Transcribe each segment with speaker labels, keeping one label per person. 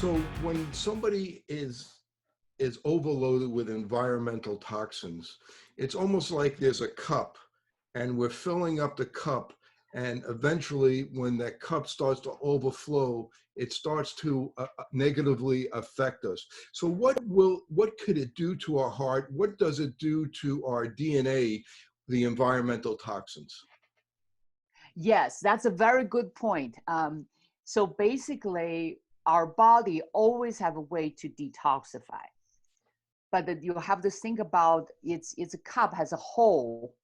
Speaker 1: So when somebody is overloaded with environmental toxins, it's almost like there's a cup and we're filling up the cup, and eventually when that cup starts to overflow, it starts to negatively affect us. So what could it do to our heart? What does it do to our DNA, the environmental toxins?
Speaker 2: Yes, that's a very good point. So basically, our body always have a way to detoxify, but you have to think about it's a cup has a hole.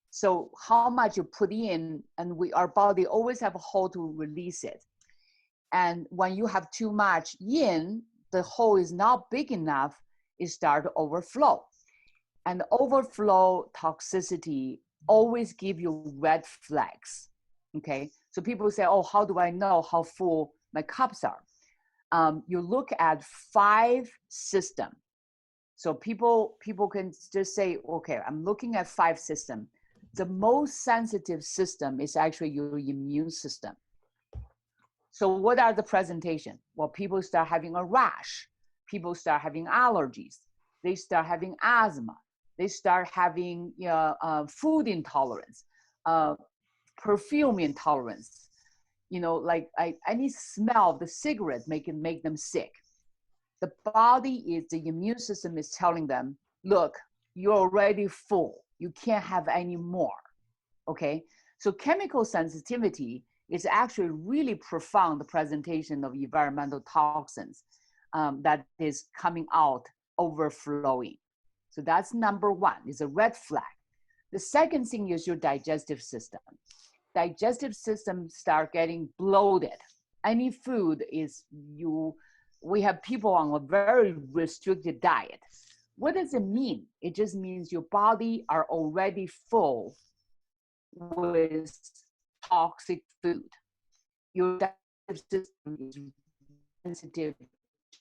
Speaker 2: So how much you put in, and our body always have a hole to release it. And when you have too much in, the hole is not big enough, it start to overflow. And overflow toxicity always give you red flags. Okay, so people say, oh, how do I know how full my cups are? You look at 5 systems. So people can just say, okay, I'm looking at 5 systems. The most sensitive system is actually your immune system. So what are the presentation? Well, people start having a rash. People start having allergies. They start having asthma. They start having food intolerance, perfume intolerance. Like any smell of the cigarette make them sick. The the immune system is telling them, look, you're already full. You can't have any more, okay? So chemical sensitivity is actually really profound presentation of environmental toxins that is coming out, overflowing. So that's number 1, is a red flag. The second thing is your digestive system. Digestive system start getting bloated. Any food we have people on a very restricted diet. What does it mean? It just means your body are already full with toxic food. Your digestive system is sensitive to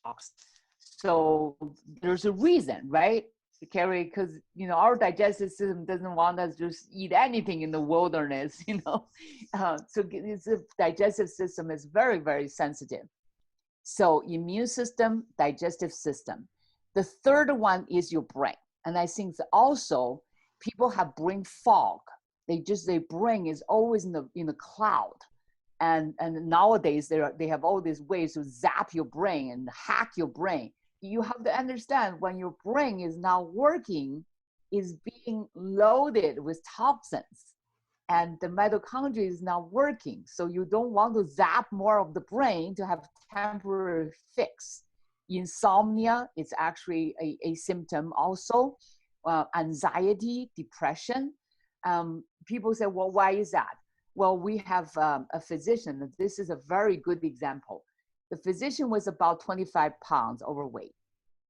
Speaker 2: toxins. So there's a reason, right, Carrie? Because our digestive system doesn't want us to just eat anything in the wilderness. So the digestive system is very, very sensitive. So immune system, digestive system. The third one is your brain. And I think also people have brain fog. Their brain is always in the cloud. And nowadays they have all these ways to zap your brain and hack your brain. You have to understand, when your brain is not working, is being loaded with toxins, and the mitochondria is not working. So you don't want to zap more of the brain to have temporary fix. Insomnia is actually a symptom also. Anxiety, depression. People say, well, why is that? Well, we have a physician. This is a very good example. The physician was about 25 pounds overweight,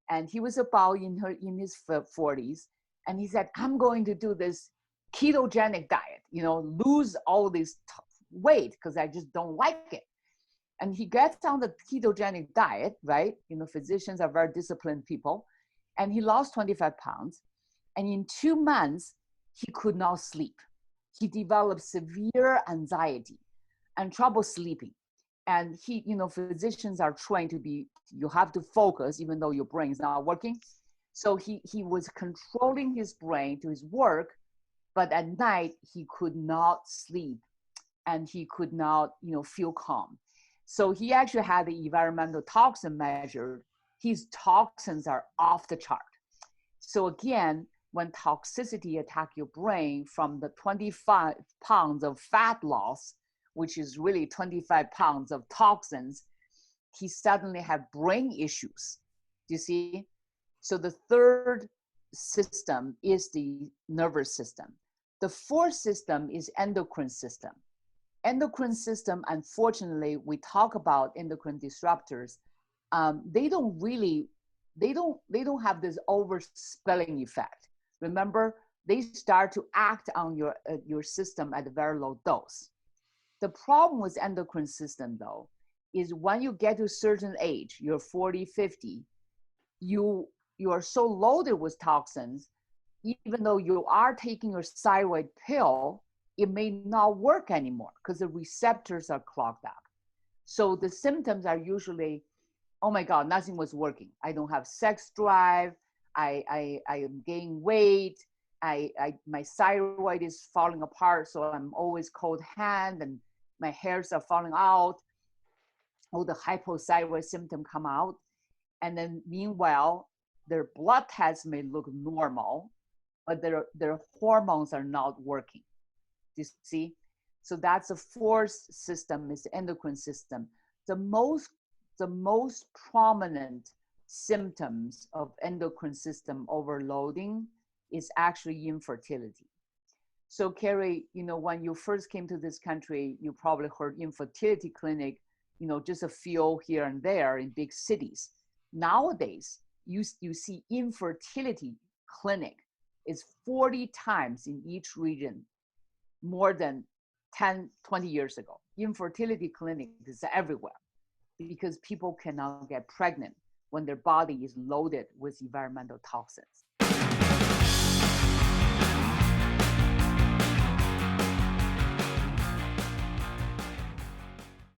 Speaker 2: and he was about in his 40s. And he said, I'm going to do this ketogenic diet, lose all this weight because I just don't like it. And he gets on the ketogenic diet, right? Physicians are very disciplined people. And he lost 25 pounds. And in 2 months, he could not sleep. He developed severe anxiety and trouble sleeping. And physicians are trained to you have to focus even though your brain is not working. So he was controlling his brain to his work, but at night he could not sleep and he could not, feel calm. So he actually had the environmental toxin measured. His toxins are off the chart. So again, when toxicity attack your brain from the 25 pounds of fat loss, which is really 25 pounds of toxins, he suddenly had brain issues. Do you see? So the third system is the nervous system. The fourth system is endocrine system. Endocrine system, unfortunately, we talk about endocrine disruptors. They don't have this overspilling effect. Remember, they start to act on your system at a very low dose. The problem with endocrine system, though, is when you get to a certain age, you're 40, 50, you are so loaded with toxins, even though you are taking your thyroid pill, it may not work anymore because the receptors are clogged up. So the symptoms are usually oh my God, nothing was working. I don't have sex drive. I am gaining weight. My thyroid is falling apart. So I'm always cold hand and my hairs are falling out. All the hypothyroid symptoms come out. And then meanwhile, their blood tests may look normal, but their hormones are not working. You see? So that's the fourth system is the endocrine system. The most prominent symptoms of endocrine system overloading is actually infertility. So Carrie, when you first came to this country, you probably heard infertility clinic, just a few here and there in big cities. Nowadays, you see infertility clinic is 40 times in each region, more than 10, 20 years ago. Infertility clinic is everywhere because people cannot get pregnant when their body is loaded with environmental toxins.